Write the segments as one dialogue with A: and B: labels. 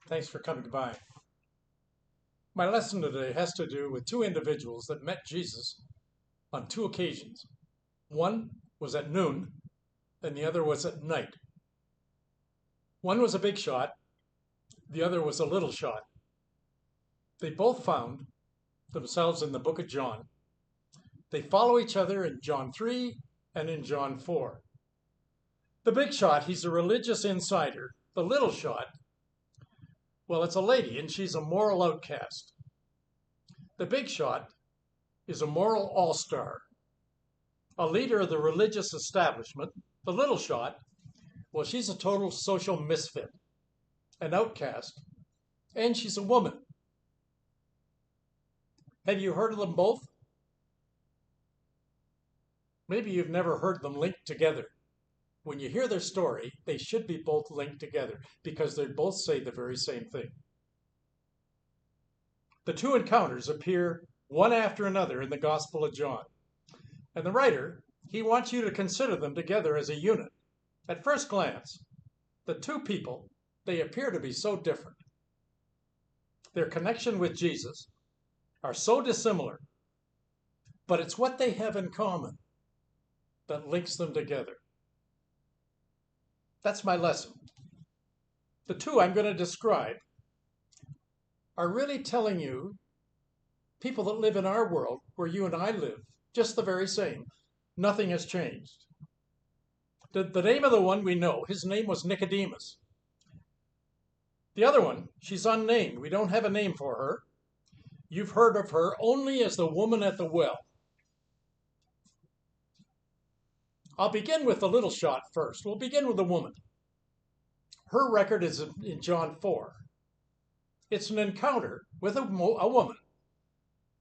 A: Thanks for coming by. My lesson today has to do with two individuals that met Jesus on two occasions. One was at noon, and the other was at night. One was a big shot, the other was a little shot. They both found themselves in the book of John. They follow each other in John 3 and in John 4. The big shot, he's a religious insider. The little shot, well, it's a lady, and she's a moral outcast. The big shot is a moral all-star, a leader of the religious establishment. The little shot, well, she's a total social misfit, an outcast, and she's a woman. Have you heard of them both? Maybe you've never heard them linked together. When you hear their story, they should be both linked together because they both say the very same thing. The two encounters appear one after another in the Gospel of John. And the writer, he wants you to consider them together as a unit. At first glance, the two people, they appear to be so different. Their connection with Jesus are so dissimilar, but it's what they have in common that links them together. That's my lesson. The two I'm going to describe are really telling you, people that live in our world where you and I live, just the very same. Nothing has changed. The name of the one we know, his name was Nicodemus. The other one, she's unnamed. We don't have a name for her. You've heard of her only as the woman at the well. I'll begin with the little shot first. We'll begin with the woman. Her record is in John 4. It's an encounter with a woman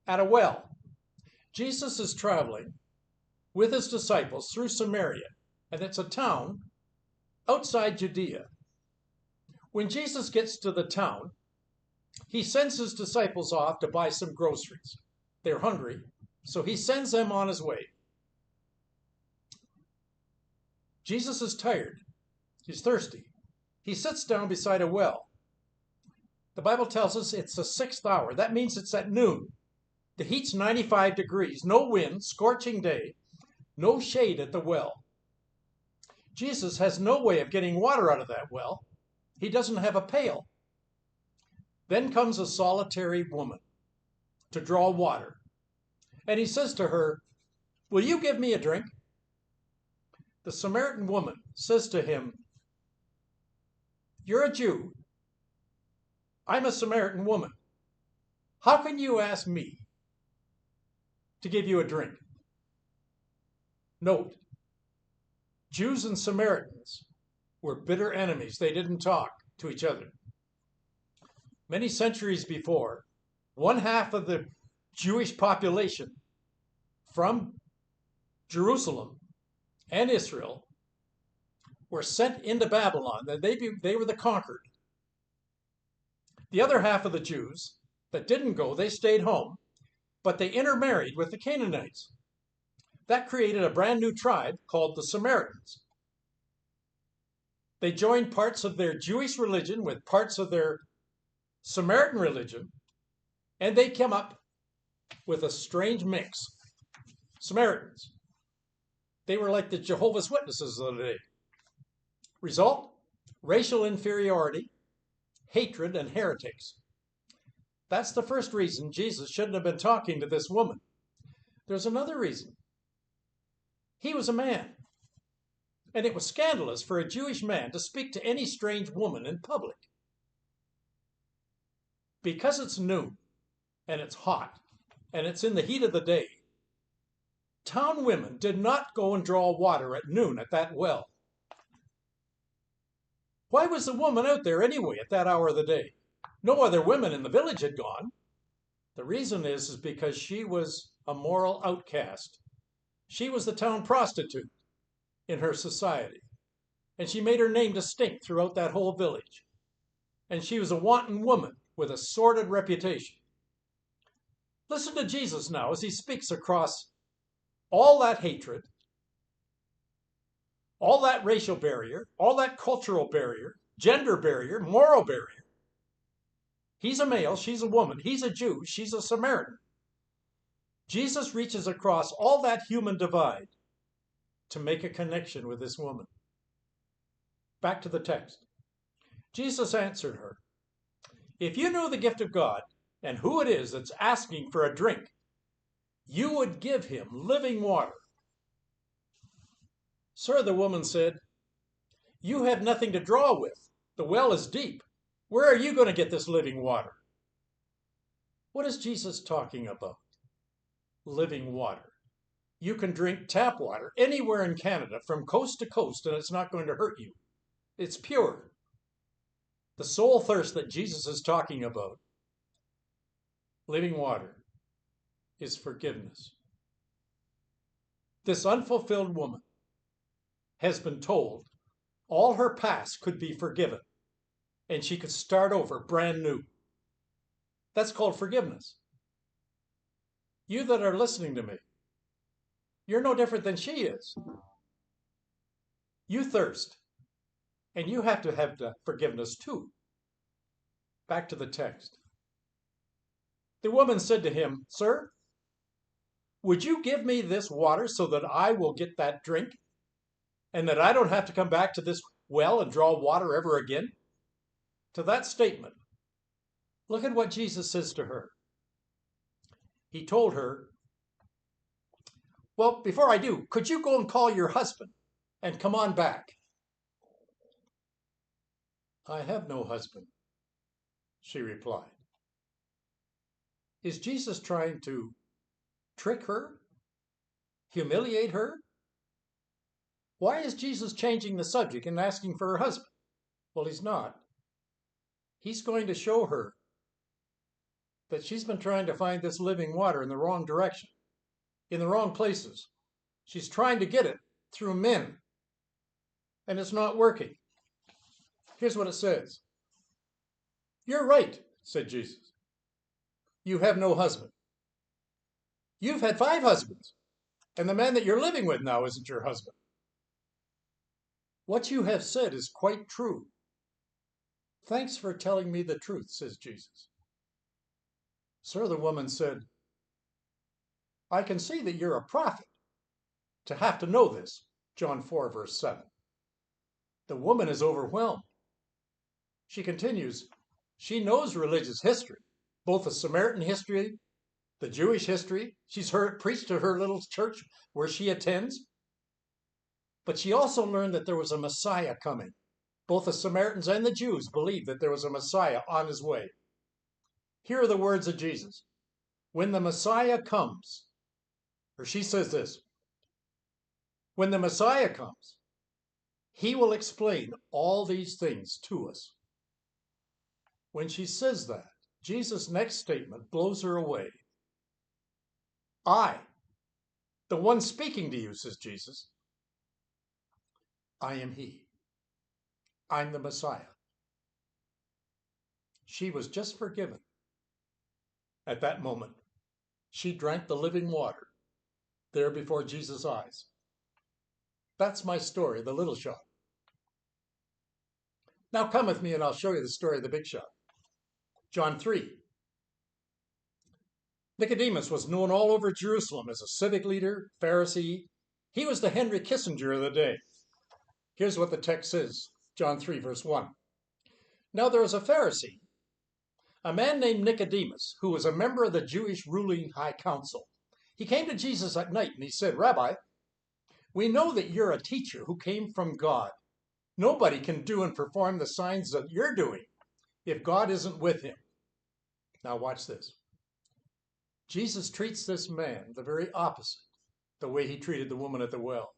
A: at a well. Jesus is traveling with his disciples through Samaria, and it's a town outside Judea. When Jesus gets to the town, he sends his disciples off to buy some groceries. They're hungry, so he sends them on his way. Jesus is tired. He's thirsty. He sits down beside a well. The Bible tells us it's the 6th hour. That means it's at noon. The heat's 95 degrees, no wind, scorching day, no shade at the well. Jesus has no way of getting water out of that well. He doesn't have a pail. Then comes a solitary woman to draw water. And he says to her, "Will you give me a drink?" The Samaritan woman says to him, "You're a Jew. I'm a Samaritan woman. How can you ask me to give you a drink?" Note, Jews and Samaritans were bitter enemies. They didn't talk to each other. Many centuries before, one half of the Jewish population from Jerusalem and Israel were sent into Babylon. They were the conquered. The other half of the Jews that didn't go, they stayed home, but they intermarried with the Canaanites. That created a brand new tribe called the Samaritans. They joined parts of their Jewish religion with parts of their Samaritan religion, and they came up with a strange mix. Samaritans. They were like the Jehovah's Witnesses of the day. Result? Racial inferiority, hatred, and heretics. That's the first reason Jesus shouldn't have been talking to this woman. There's another reason. He was a man, and it was scandalous for a Jewish man to speak to any strange woman in public. Because it's noon, and it's hot, and it's in the heat of the day, town women did not go and draw water at noon at that well. Why was the woman out there anyway at that hour of the day? No other women in the village had gone. The reason is because she was a moral outcast. She was the town prostitute in her society, and she made her name distinct throughout that whole village. And she was a wanton woman with a sordid reputation. Listen to Jesus now as he speaks across all that hatred, all that racial barrier, all that cultural barrier, gender barrier, moral barrier. He's a male, she's a woman. He's a Jew, she's a Samaritan. Jesus reaches across all that human divide to make a connection with this woman. Back to the text. Jesus answered her, "If you knew the gift of God and who it is that's asking for a drink, you would give him living water." "Sir," the woman said, "you have nothing to draw with. The well is deep. Where are you going to get this living water?" What is Jesus talking about? Living water. You can drink tap water anywhere in Canada from coast to coast and it's not going to hurt you. It's pure. The soul thirst that Jesus is talking about, living water, is forgiveness. This unfulfilled woman has been told all her past could be forgiven and she could start over brand new. That's called forgiveness. You that are listening to me, you're no different than she is. You thirst, and you have to have the forgiveness too. Back to the text. The woman said to him, "Sir, would you give me this water so that I will get that drink and that I don't have to come back to this well and draw water ever again?" To that statement, look at what Jesus says to her. He told her, "Well, before I do, could you go and call your husband and come on back?" "I have no husband," she replied. Is Jesus trying to trick her? Humiliate her? Why is Jesus changing the subject and asking for her husband? Well, he's not. He's going to show her that she's been trying to find this living water in the wrong direction, in the wrong places. She's trying to get it through men, and it's not working. Here's what it says. "You're right," said Jesus. "You have no husband. You've had 5 husbands, and the man that you're living with now isn't your husband. What you have said is quite true. Thanks for telling me the truth," says Jesus. "Sir," the woman said, "I can see that you're a prophet to have to know this." John 4, verse 7. The woman is overwhelmed. She continues, she knows religious history, both the Samaritan history, the Jewish history. She's heard it preached to her little church where she attends. But she also learned that there was a Messiah coming. Both the Samaritans and the Jews believed that there was a Messiah on his way. Here are the words of Jesus. When the Messiah comes, or she says this, when the Messiah comes, he will explain all these things to us. When she says that, Jesus' next statement blows her away. "I, the one speaking to you," says Jesus, "I am he. I'm the Messiah." She was just forgiven. At that moment, she drank the living water there before Jesus' eyes. That's my story, the little shot. Now come with me and I'll show you the story of the big shot. John 3. Nicodemus was known all over Jerusalem as a civic leader, Pharisee. He was the Henry Kissinger of the day. Here's what the text says, John 3, verse 1. Now there was a Pharisee, a man named Nicodemus, who was a member of the Jewish ruling high council. He came to Jesus at night and he said, "Rabbi, we know that you're a teacher who came from God. Nobody can do and perform the signs that you're doing if God isn't with him." Now watch this. Jesus treats this man the very opposite the way he treated the woman at the well.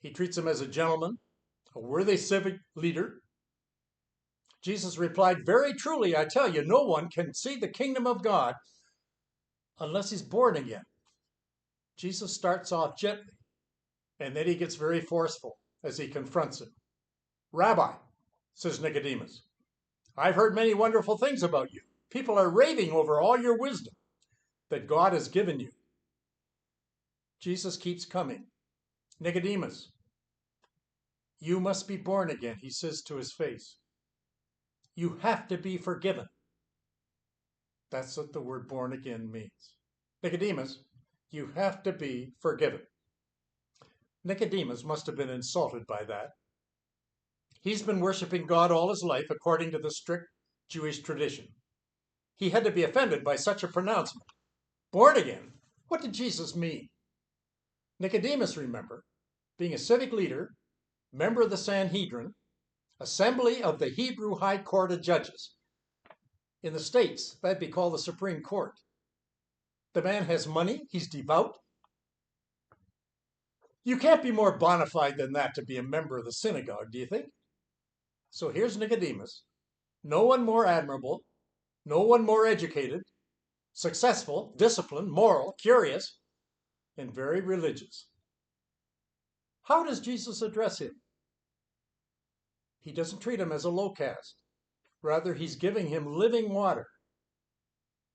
A: He treats him as a gentleman, a worthy civic leader. Jesus replied, "Very truly, I tell you, no one can see the kingdom of God unless he's born again." Jesus starts off gently, and then he gets very forceful as he confronts him. "Rabbi," says Nicodemus, "I've heard many wonderful things about you. People are raving over all your wisdom that God has given you." Jesus keeps coming. "Nicodemus, you must be born again," he says to his face. "You have to be forgiven. That's what the word born again means. Nicodemus, you have to be forgiven. Nicodemus must have been insulted by that. He's been worshiping God all his life according to the strict Jewish tradition. He had to be offended by such a pronouncement. Born again? What did Jesus mean? Nicodemus, remember, being a civic leader, member of the Sanhedrin, assembly of the Hebrew High Court of Judges. In the States, that'd be called the Supreme Court. The man has money, he's devout. You can't be more bona fide than that to be a member of the synagogue, do you think? So here's Nicodemus, no one more admirable, no one more educated, successful, disciplined, moral, curious, and very religious. How does Jesus address him? He doesn't treat him as a low caste. Rather, he's giving him living water.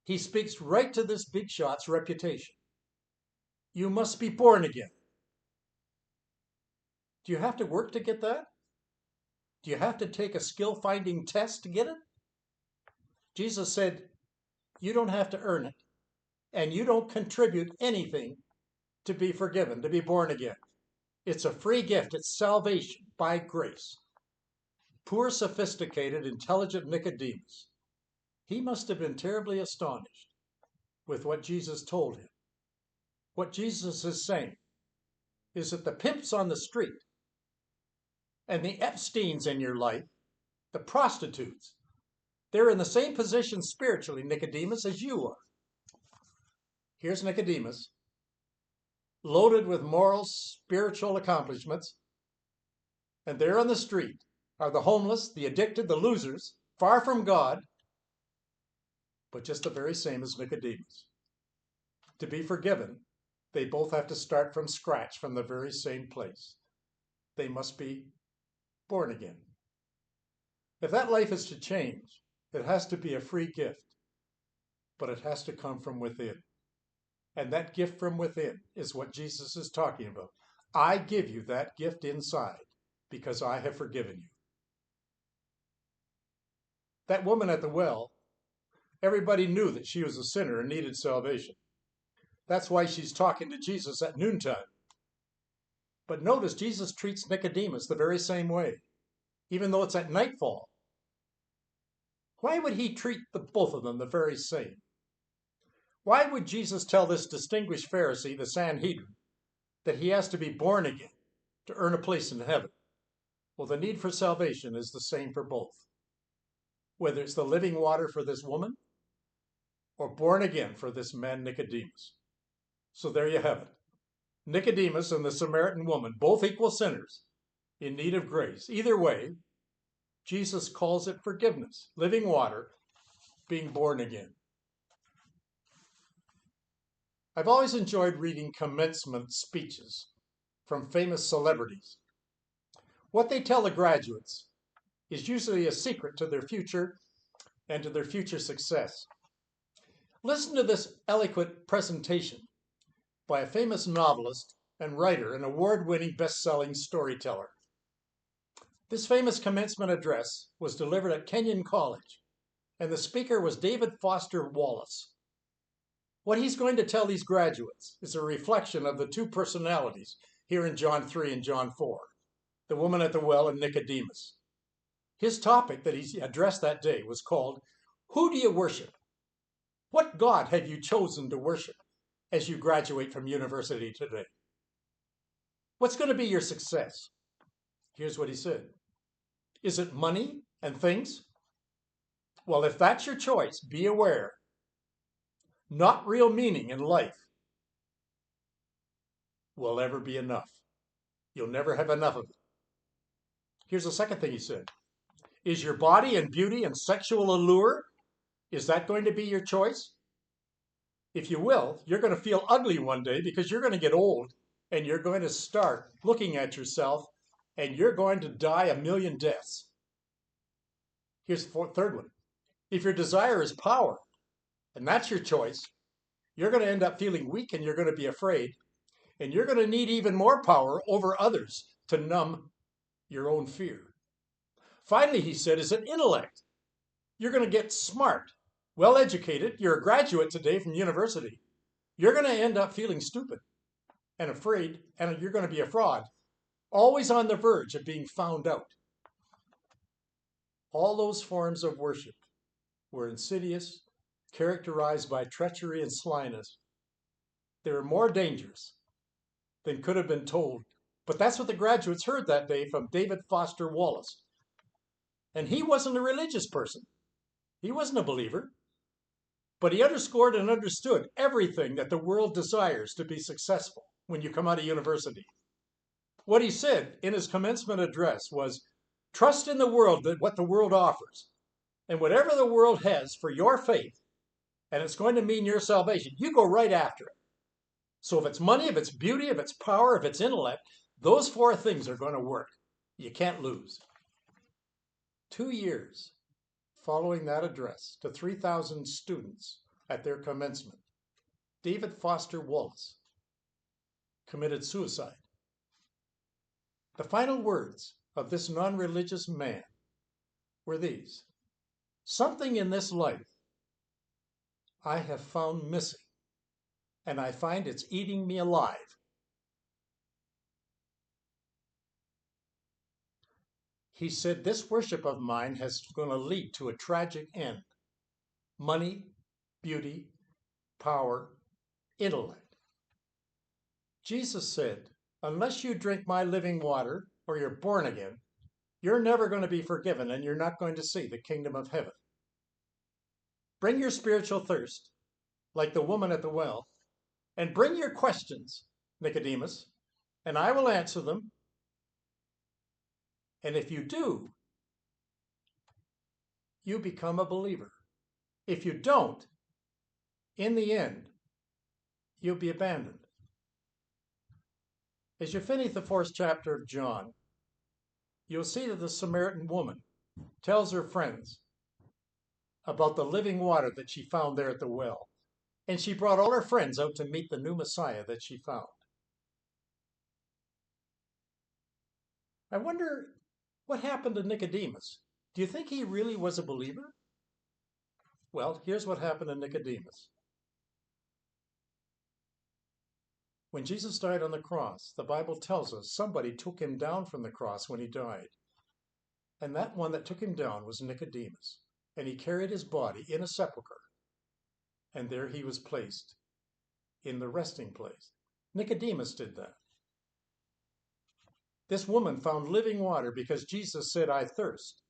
A: He speaks right to this big shot's reputation. You must be born again. Do you have to work to get that? Do you have to take a skill-finding test to get it? Jesus said, you don't have to earn it, and you don't contribute anything to be forgiven, to be born again. It's a free gift. It's salvation by grace. Poor, sophisticated, intelligent Nicodemus, he must have been terribly astonished with what Jesus told him. What Jesus is saying is that the pimps on the street and the Epsteins in your life, the prostitutes, they're in the same position spiritually, Nicodemus, as you are. Here's Nicodemus, loaded with moral, spiritual accomplishments, and there on the street are the homeless, the addicted, the losers, far from God, but just the very same as Nicodemus. To be forgiven, they both have to start from scratch, from the very same place. They must be born again. If that life is to change, it has to be a free gift, but it has to come from within. And that gift from within is what Jesus is talking about. I give you that gift inside because I have forgiven you. That woman at the well, everybody knew that she was a sinner and needed salvation. That's why she's talking to Jesus at noontime. But notice Jesus treats Nicodemus the very same way, even though it's at nightfall. Why would he treat both of them the very same? Why would Jesus tell this distinguished Pharisee, the Sanhedrin, that he has to be born again to earn a place in heaven? Well, the need for salvation is the same for both. Whether it's the living water for this woman or born again for this man Nicodemus. So there you have it. Nicodemus and the Samaritan woman, both equal sinners in need of grace. Either way, Jesus calls it forgiveness, living water, being born again. I've always enjoyed reading commencement speeches from famous celebrities. What they tell the graduates is usually a secret to their future and to their future success. Listen to this eloquent presentation by a famous novelist and writer and award-winning best-selling storyteller. This famous commencement address was delivered at Kenyon College, and the speaker was David Foster Wallace. What he's going to tell these graduates is a reflection of the two personalities here in John 3 and John 4, the woman at the well and Nicodemus. His topic that he addressed that day was called, Who Do You Worship? What God have you chosen to worship as you graduate from university today? What's going to be your success? Here's what he said. Is it money and things? Well, if that's your choice, be aware. Not real meaning in life will ever be enough. You'll never have enough of it. Here's the second thing he said. Is your body and beauty and sexual allure, is that going to be your choice? If you will, you're going to feel ugly one day because you're going to get old and you're going to start looking at yourself and you're going to die a million deaths. Here's the third one. If your desire is power, and that's your choice, you're going to end up feeling weak and you're going to be afraid, and you're going to need even more power over others to numb your own fear. Finally, he said, is it intellect? You're going to get smart well educated, you're a graduate today from university, you're going to end up feeling stupid and afraid, and you're going to be a fraud, always on the verge of being found out. All those forms of worship were insidious, characterized by treachery and slyness. They were more dangerous than could have been told. But that's what the graduates heard that day from David Foster Wallace. And he wasn't a religious person. He wasn't a believer. But he underscored and understood everything that the world desires to be successful when you come out of university. What he said in his commencement address was, trust in the world, that what the world offers. And whatever the world has for your faith, and it's going to mean your salvation, you go right after it. So if it's money, if it's beauty, if it's power, if it's intellect, those four things are going to work. You can't lose. 2 years following that address to 3,000 students at their commencement, David Foster Wallace committed suicide. The final words of this non-religious man were these: something in this life I have found missing, and I find it's eating me alive. He said, this worship of mine is going to lead to a tragic end. Money, beauty, power, intellect. Jesus said, unless you drink my living water or you're born again, you're never going to be forgiven and you're not going to see the kingdom of heaven. Bring your spiritual thirst, like the woman at the well, and bring your questions, Nicodemus, and I will answer them. And if you do, you become a believer. If you don't, in the end, you'll be abandoned. As you finish the 4th chapter of John, you'll see that the Samaritan woman tells her friends about the living water that she found there at the well. And she brought all her friends out to meet the new Messiah that she found. I wonder what happened to Nicodemus. Do you think he really was a believer? Well, here's what happened to Nicodemus. When Jesus died on the cross, the Bible tells us somebody took him down from the cross when he died. And that one that took him down was Nicodemus. And he carried his body in a sepulcher. And there he was placed in the resting place. Nicodemus did that. This woman found living water because Jesus said, I thirst.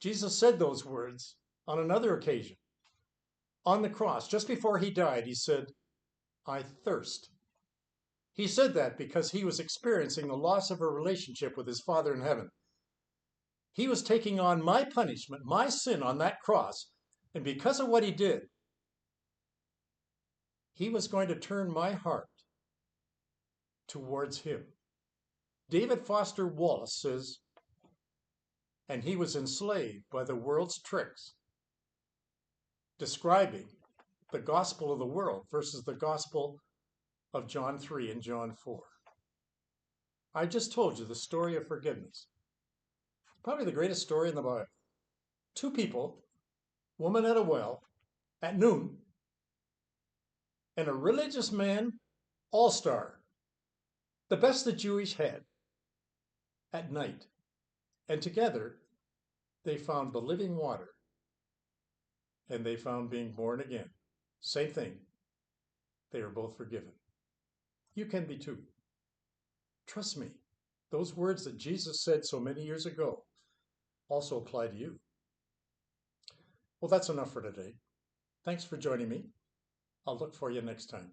A: Jesus said those words on another occasion. On the cross, just before he died, he said, I thirst. He said that because he was experiencing the loss of a relationship with his Father in heaven. He was taking on my punishment, my sin on that cross, and because of what he did, he was going to turn my heart towards him. David Foster Wallace says, and he was enslaved by the world's tricks, describing the gospel of the world versus the gospel of John 3 and John 4. I just told you the story of forgiveness. Probably the greatest story in the Bible. 2 people, woman at a well, at noon, and a religious man, all-star, the best the Jewish had, at night. And together, they found the living water, and they found being born again. Same thing. They were both forgiven. You can be too. Trust me, those words that Jesus said so many years ago also apply to you. Well, that's enough for today. Thanks for joining me. I'll look for you next time.